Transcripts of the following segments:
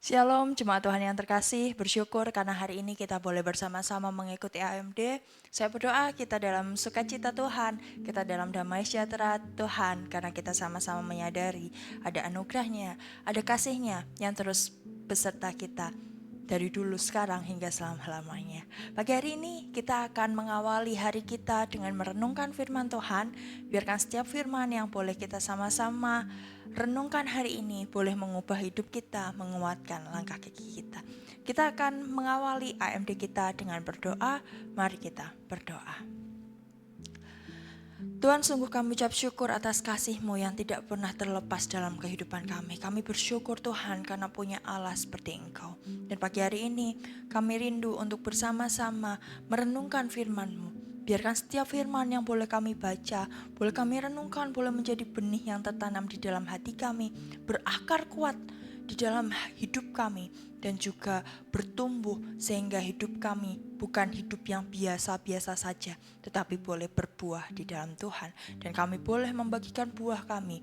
Shalom, jemaat Tuhan yang terkasih, bersyukur karena hari ini kita boleh bersama-sama mengikuti AMD. Saya berdoa kita dalam sukacita Tuhan, kita dalam damai sejahtera Tuhan, karena kita sama-sama menyadari ada anugerahnya, ada kasihnya yang terus beserta kita dari dulu, sekarang, hingga selama-lamanya. Pagi hari ini kita akan mengawali hari kita dengan merenungkan firman Tuhan. Biarkan setiap firman yang boleh kita sama-sama renungkan hari ini boleh mengubah hidup kita, menguatkan langkah kaki kita. Kita akan mengawali AMD kita dengan berdoa. Mari kita berdoa. Tuhan, sungguh kami ucap syukur atas kasih-Mu yang tidak pernah terlepas dalam kehidupan kami. Kami bersyukur Tuhan karena punya Allah seperti Engkau. Dan pagi hari ini kami rindu untuk bersama-sama merenungkan firman-Mu. Biarkan setiap firman yang boleh kami baca, boleh kami renungkan, boleh menjadi benih yang tertanam di dalam hati kami, berakar kuat di dalam hidup kami, dan juga bertumbuh sehingga hidup kami bukan hidup yang biasa-biasa saja, tetapi boleh berbuah di dalam Tuhan, dan kami boleh membagikan buah kami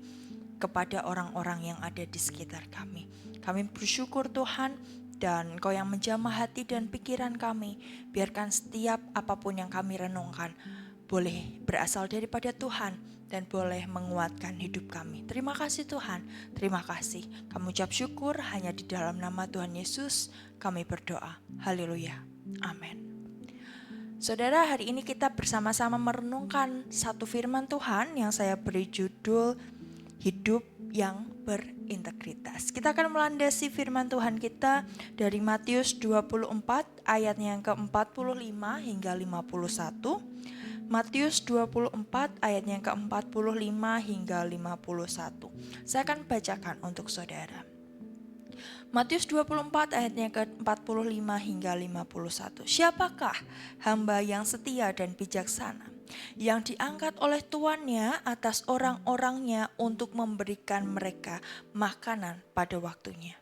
kepada orang-orang yang ada di sekitar kami. Kami bersyukur Tuhan, dan Engkau yang menjamah hati dan pikiran kami. Biarkan setiap apapun yang kami renungkan boleh berasal daripada Tuhan dan boleh menguatkan hidup kami. Terima kasih Tuhan, terima kasih. Kami ucap syukur hanya di dalam nama Tuhan Yesus kami berdoa. Haleluya, amin. Saudara, hari ini kita bersama-sama merenungkan satu firman Tuhan yang saya beri judul Hidup yang Berintegritas. Kita akan melandasi firman Tuhan kita dari Matius 24 ayatnya yang ke-45 hingga 51. Matius 24 ayatnya yang ke-45 hingga 51. Saya akan bacakan untuk saudara. Matius 24 ayatnya ke-45 hingga 51. Siapakah hamba yang setia dan bijaksana, yang diangkat oleh tuannya atas orang-orangnya untuk memberikan mereka makanan pada waktunya?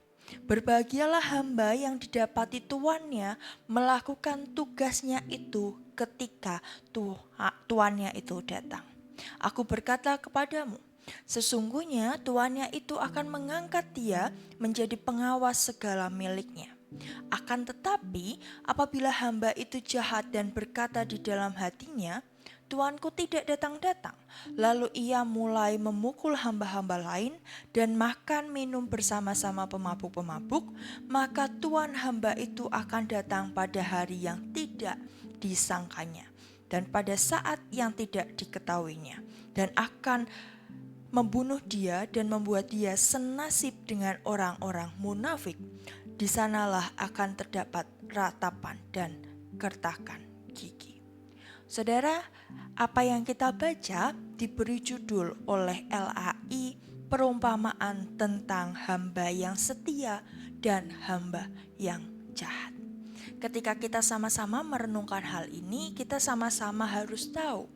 Berbahagialah hamba yang didapati tuannya melakukan tugasnya itu ketika tuannya itu datang. Aku berkata kepadamu, sesungguhnya tuannya itu akan mengangkat dia menjadi pengawas segala miliknya. Akan tetapi apabila hamba itu jahat dan berkata di dalam hatinya, tuanku tidak datang-datang, lalu ia mulai memukul hamba-hamba lain dan makan minum bersama-sama pemabuk-pemabuk, maka tuan hamba itu akan datang pada hari yang tidak disangkanya dan pada saat yang tidak diketahuinya, dan akan membunuh dia dan membuat dia senasib dengan orang-orang munafik. Di sanalah akan terdapat ratapan dan gertakan gigi. Saudara, apa yang kita baca diberi judul oleh LAI perumpamaan tentang hamba yang setia dan hamba yang jahat. Ketika kita sama-sama merenungkan hal ini, kita sama-sama harus tahu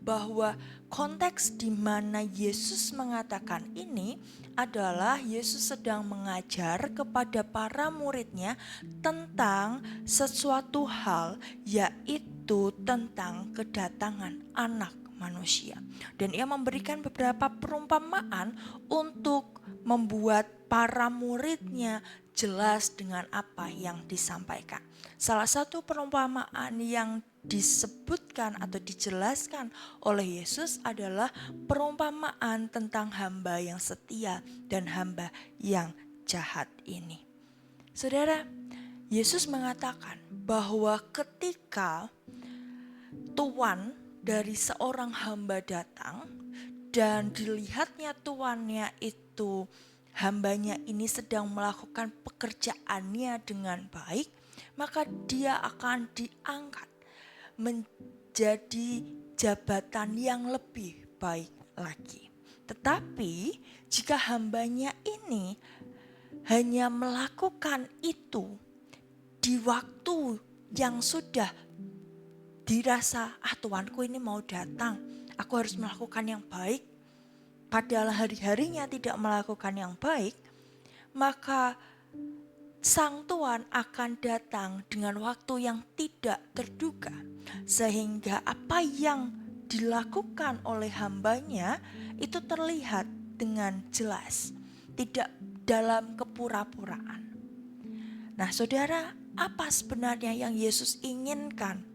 bahwa konteks di mana Yesus mengatakan ini adalah Yesus sedang mengajar kepada para muridnya tentang sesuatu hal, yaitu tentang kedatangan anak manusia. Dan ia memberikan beberapa perumpamaan untuk membuat para muridnya jelas dengan apa yang disampaikan. Salah satu perumpamaan yang disebutkan atau dijelaskan oleh Yesus adalah perumpamaan tentang hamba yang setia dan hamba yang jahat ini. Saudara, Yesus mengatakan bahwa ketika tuan dari seorang hamba datang dan dilihatnya tuannya itu, hambanya ini sedang melakukan pekerjaannya dengan baik, maka dia akan diangkat menjadi jabatan yang lebih baik lagi. Tetapi jika hambanya ini hanya melakukan itu di waktu yang sudah dirasa, tuanku ini mau datang, aku harus melakukan yang baik, padahal hari-harinya tidak melakukan yang baik, maka sang tuan akan datang dengan waktu yang tidak terduga, sehingga apa yang dilakukan oleh hambanya itu terlihat dengan jelas, tidak dalam kepura-puraan. Nah saudara, apa sebenarnya yang Yesus inginkan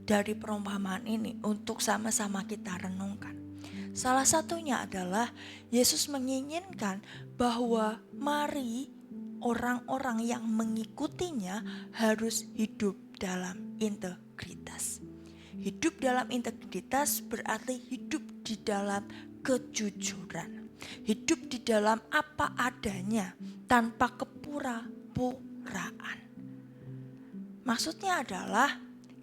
dari perumpamaan ini untuk sama-sama kita renungkan? Salah satunya adalah Yesus menginginkan bahwa mari orang-orang yang mengikutinya harus hidup dalam integritas. Hidup dalam integritas berarti hidup di dalam kejujuran. Hidup di dalam apa adanya tanpa kepura-puraan. Maksudnya adalah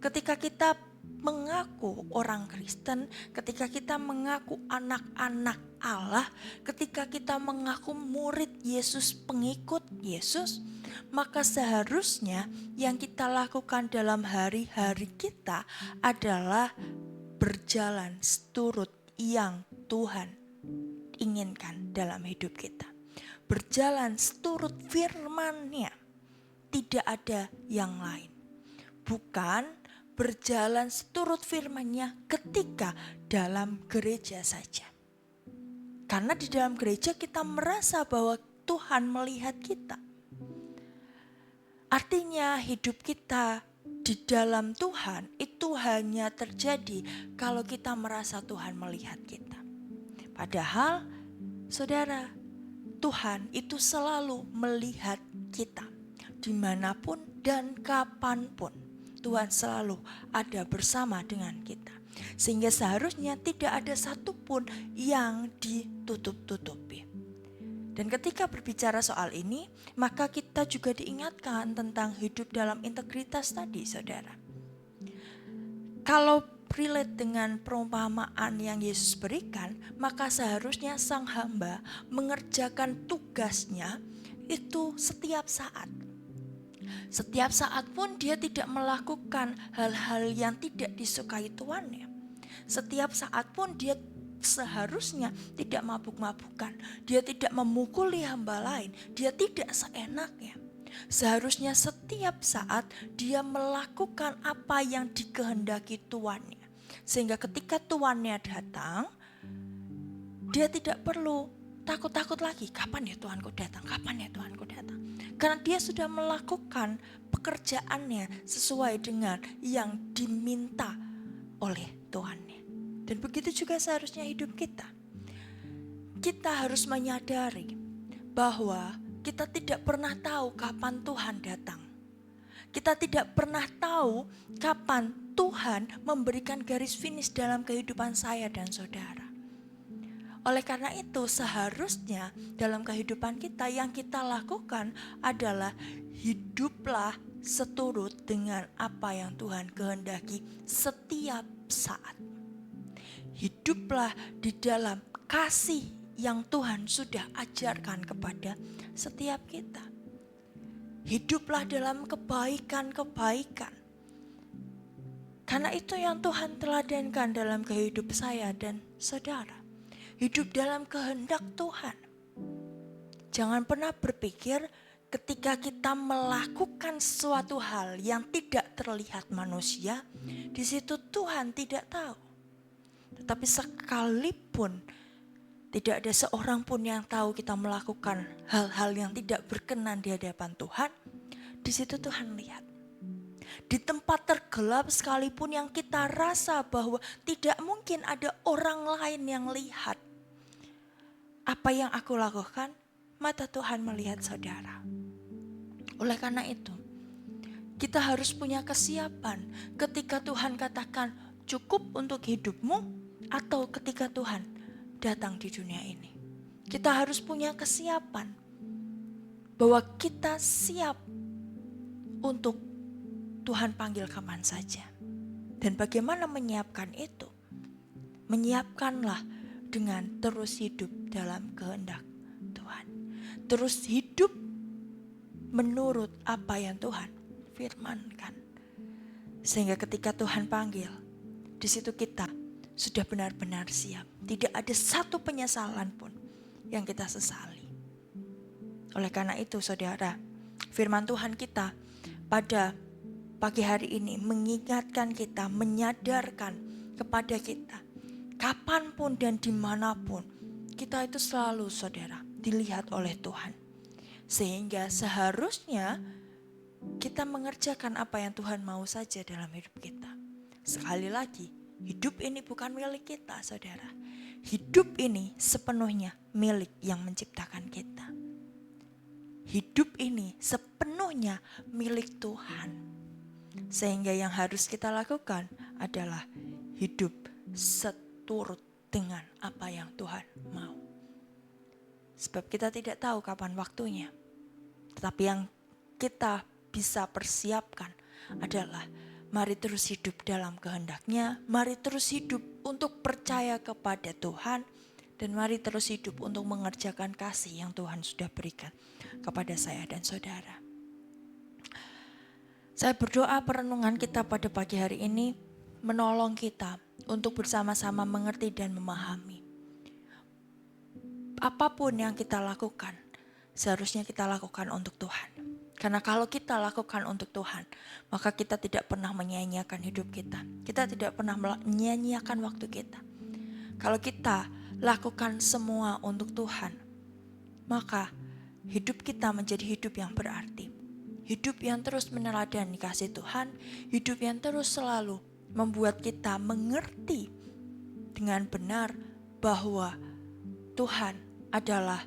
ketika kita mengaku orang Kristen, ketika kita mengaku anak-anak Allah, ketika kita mengaku murid Yesus, pengikut Yesus, maka seharusnya yang kita lakukan dalam hari-hari kita adalah berjalan seturut yang Tuhan inginkan dalam hidup kita. Berjalan seturut firman-Nya, tidak ada yang lain. Bukan berjalan seturut firman-Nya ketika dalam gereja saja. Karena di dalam gereja kita merasa bahwa Tuhan melihat kita. Artinya hidup kita di dalam Tuhan itu hanya terjadi kalau kita merasa Tuhan melihat kita. Padahal saudara, Tuhan itu selalu melihat kita. Dimanapun dan kapanpun, Tuhan selalu ada bersama dengan kita. Sehingga seharusnya tidak ada satupun yang ditutup-tutupi. Dan ketika berbicara soal ini, maka kita juga diingatkan tentang hidup dalam integritas tadi, saudara. Kalau relate dengan perumpamaan yang Yesus berikan, maka seharusnya sang hamba mengerjakan tugasnya itu setiap saat. Setiap saat pun dia tidak melakukan hal-hal yang tidak disukai tuannya. Setiap saat pun dia seharusnya tidak mabuk-mabukan. Dia tidak memukuli hamba lain. Dia tidak seenaknya. Seharusnya setiap saat dia melakukan apa yang dikehendaki tuannya. Sehingga ketika tuannya datang, dia tidak perlu takut-takut lagi. Kapan ya Tuhanku datang? Kapan ya Tuhanku datang? Karena dia sudah melakukan pekerjaannya sesuai dengan yang diminta oleh Tuhannya. Dan begitu juga seharusnya hidup kita. Kita harus menyadari bahwa kita tidak pernah tahu kapan Tuhan datang. Kita tidak pernah tahu kapan Tuhan memberikan garis finish dalam kehidupan saya dan saudara. Oleh karena itu seharusnya dalam kehidupan kita yang kita lakukan adalah hiduplah seturut dengan apa yang Tuhan kehendaki setiap saat. Hiduplah di dalam kasih yang Tuhan sudah ajarkan kepada setiap kita. Hiduplah dalam kebaikan-kebaikan. Karena itu yang Tuhan teladankan dalam kehidupan saya dan saudara. Hidup dalam kehendak Tuhan. Jangan pernah berpikir ketika kita melakukan suatu hal yang tidak terlihat manusia, di situ Tuhan tidak tahu. Tetapi sekalipun tidak ada seorang pun yang tahu kita melakukan hal-hal yang tidak berkenan di hadapan Tuhan, di situ Tuhan lihat. Di tempat tergelap sekalipun yang kita rasa bahwa tidak mungkin ada orang lain yang lihat apa yang aku lakukan, mata Tuhan melihat saudara. Oleh karena itu, kita harus punya kesiapan ketika Tuhan katakan cukup untuk hidupmu atau ketika Tuhan datang di dunia ini. Kita harus punya kesiapan bahwa kita siap untuk Tuhan panggil kapan saja. Dan bagaimana menyiapkan itu? Menyiapkanlah dengan terus hidup dalam kehendak Tuhan. Terus hidup menurut apa yang Tuhan firmankan. Sehingga ketika Tuhan panggil, di situ kita sudah benar-benar siap. Tidak ada satu penyesalan pun yang kita sesali. Oleh karena itu saudara, firman Tuhan kita pada pagi hari ini mengingatkan kita, menyadarkan kepada kita, kapanpun dan dimanapun, kita itu selalu saudara dilihat oleh Tuhan. Sehingga seharusnya kita mengerjakan apa yang Tuhan mau saja dalam hidup kita. Sekali lagi, hidup ini bukan milik kita, saudara. Hidup ini sepenuhnya milik yang menciptakan kita. Hidup ini sepenuhnya milik Tuhan. Sehingga yang harus kita lakukan adalah hidup seturut dengan apa yang Tuhan mau. Sebab kita tidak tahu kapan waktunya. Tetapi yang kita bisa persiapkan adalah mari terus hidup dalam kehendak-Nya, mari terus hidup untuk percaya kepada Tuhan, dan mari terus hidup untuk mengerjakan kasih yang Tuhan sudah berikan kepada saya dan saudara. Saya berdoa perenungan kita pada pagi hari ini menolong kita untuk bersama-sama mengerti dan memahami. Apapun yang kita lakukan, seharusnya kita lakukan untuk Tuhan. Karena kalau kita lakukan untuk Tuhan, maka kita tidak pernah menyia-nyiakan hidup kita. Kita tidak pernah menyia-nyiakan waktu kita. Kalau kita lakukan semua untuk Tuhan, maka hidup kita menjadi hidup yang berarti. Hidup yang terus meneladani kasih Tuhan, hidup yang terus selalu membuat kita mengerti dengan benar bahwa Tuhan adalah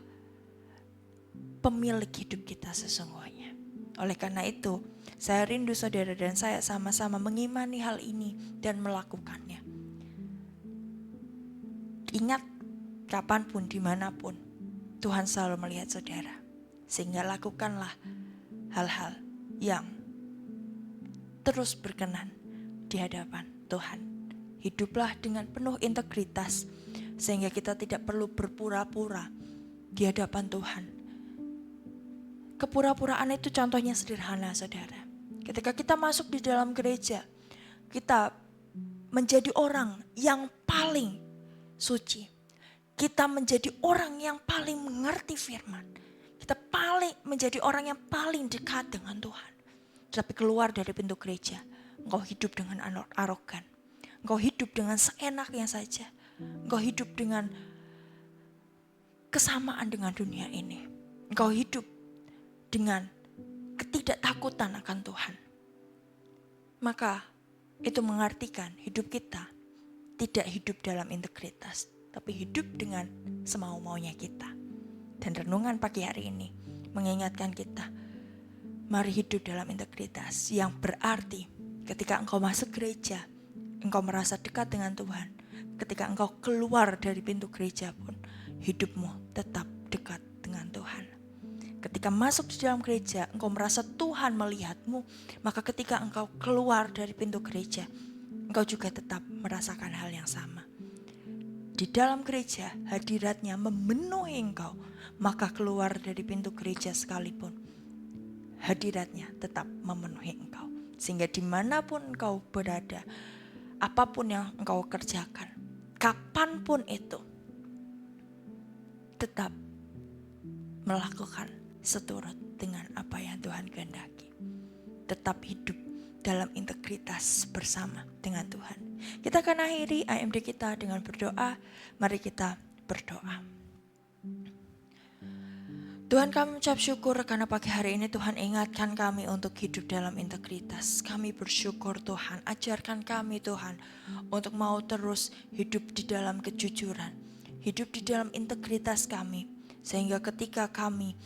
pemilik hidup kita sesungguhnya. Oleh karena itu, saya rindu saudara dan saya sama-sama mengimani hal ini dan melakukannya. Ingat, kapanpun, dimanapun, Tuhan selalu melihat saudara. Sehingga lakukanlah hal-hal yang terus berkenan di hadapan Tuhan. Hiduplah dengan penuh integritas, sehingga kita tidak perlu berpura-pura di hadapan Tuhan. Kepura-puraan itu contohnya sederhana, saudara. Ketika kita masuk di dalam gereja, kita menjadi orang yang paling suci. Kita menjadi orang yang paling mengerti firman. Kita menjadi orang yang paling dekat dengan Tuhan. Tapi keluar dari pintu gereja, engkau hidup dengan arogan. Engkau hidup dengan seenaknya saja. Engkau hidup dengan kesamaan dengan dunia ini. Engkau hidup dengan ketidaktakutan akan Tuhan. Maka itu mengartikan hidup kita tidak hidup dalam integritas, tapi hidup dengan semau-maunya kita. Dan renungan pagi hari ini mengingatkan kita, mari hidup dalam integritas yang berarti ketika engkau masuk gereja, engkau merasa dekat dengan Tuhan. Ketika engkau keluar dari pintu gereja pun, hidupmu tetap dekat dengan Tuhan. Ketika masuk di dalam gereja, engkau merasa Tuhan melihatmu, maka ketika engkau keluar dari pintu gereja, engkau juga tetap merasakan hal yang sama. Di dalam gereja, hadiratnya memenuhi engkau, maka keluar dari pintu gereja sekalipun, hadiratnya tetap memenuhi engkau. Sehingga dimanapun engkau berada, apapun yang engkau kerjakan, kapanpun itu, tetap melakukan seturut dengan apa yang Tuhan kehendaki. Tetap hidup dalam integritas bersama dengan Tuhan. Kita akan akhiri AMD kita dengan berdoa. Mari kita berdoa. Tuhan, kami mengucap syukur karena pagi hari ini Tuhan ingatkan kami untuk hidup dalam integritas. Kami bersyukur Tuhan, ajarkan kami Tuhan untuk mau terus hidup di dalam kejujuran. Hidup di dalam integritas kami. Sehingga ketika kami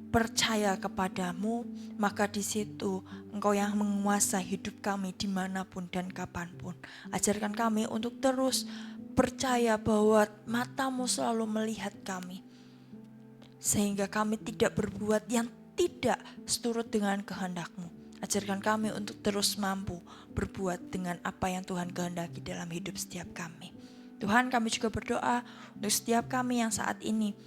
percaya kepadamu, maka di situ Engkau yang menguasai hidup kami dimanapun dan kapanpun. Ajarkan kami untuk terus percaya bahwa matamu selalu melihat kami, sehingga kami tidak berbuat yang tidak seturut dengan kehendak-Mu. Ajarkan kami untuk terus mampu berbuat dengan apa yang Tuhan kehendaki dalam hidup setiap kami. Tuhan, kami juga berdoa untuk setiap kami yang saat ini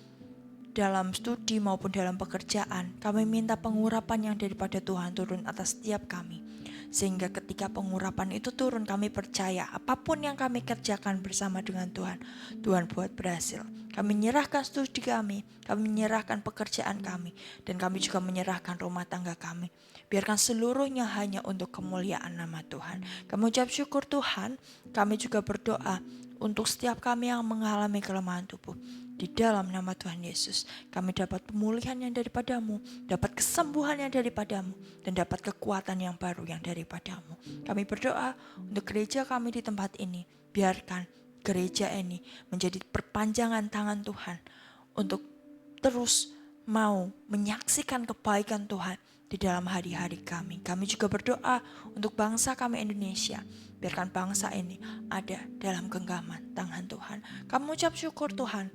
dalam studi maupun dalam pekerjaan, kami minta pengurapan yang daripada Tuhan turun atas setiap kami. Sehingga ketika pengurapan itu turun, kami percaya apapun yang kami kerjakan bersama dengan Tuhan, Tuhan buat berhasil. Kami menyerahkan studi kami menyerahkan pekerjaan kami, dan kami juga menyerahkan rumah tangga kami. Biarkan seluruhnya hanya untuk kemuliaan nama Tuhan. Kami ucap syukur Tuhan, kami juga berdoa untuk setiap kami yang mengalami kelemahan tubuh, di dalam nama Tuhan Yesus. Kami dapat pemulihan yang daripadamu, dapat kesembuhan yang daripadamu, dan dapat kekuatan yang baru yang daripadamu. Kami berdoa untuk gereja kami di tempat ini. Biarkan gereja ini menjadi perpanjangan tangan Tuhan untuk terus mau menyaksikan kebaikan Tuhan di dalam hari-hari kami. Kami juga berdoa untuk bangsa kami Indonesia. Biarkan bangsa ini ada dalam genggaman tangan Tuhan. Kami ucap syukur Tuhan.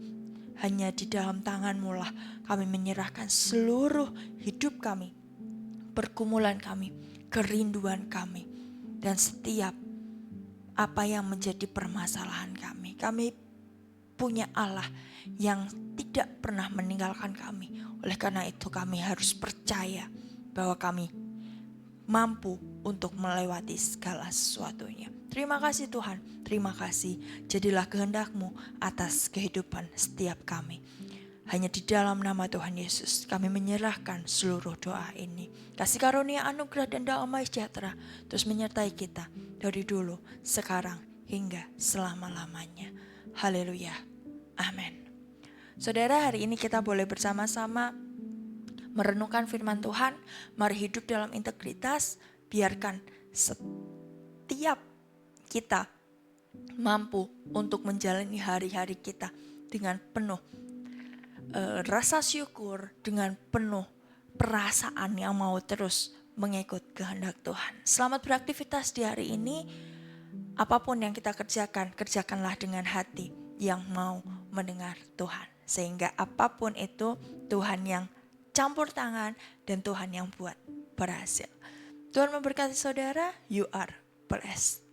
Hanya di dalam tangan-Mu lah kami menyerahkan seluruh hidup kami, pergumulan kami, kerinduan kami, dan setiap apa yang menjadi permasalahan kami. Kami punya Allah yang tidak pernah meninggalkan kami. Oleh karena itu kami harus percaya bahwa kami mampu untuk melewati segala sesuatunya. Terima kasih Tuhan, terima kasih. Jadilah kehendak-Mu atas kehidupan setiap kami. Hanya di dalam nama Tuhan Yesus kami menyerahkan seluruh doa ini. Kasih karunia, anugerah, dan damai sejahtera terus menyertai kita dari dulu, sekarang, hingga selama-lamanya. Haleluya. Amin. Saudara, hari ini kita boleh bersama-sama merenungkan firman Tuhan. Mari hidup dalam integritas. Biarkan setiap kita mampu untuk menjalani hari-hari kita dengan penuh rasa syukur, dengan penuh perasaan yang mau terus mengikut kehendak Tuhan. Selamat beraktivitas di hari ini. Apapun yang kita kerjakan, kerjakanlah dengan hati yang mau mendengar Tuhan. Sehingga apapun itu Tuhan yang campur tangan dan Tuhan yang buat berhasil. Tuhan memberkati saudara. You are blessed.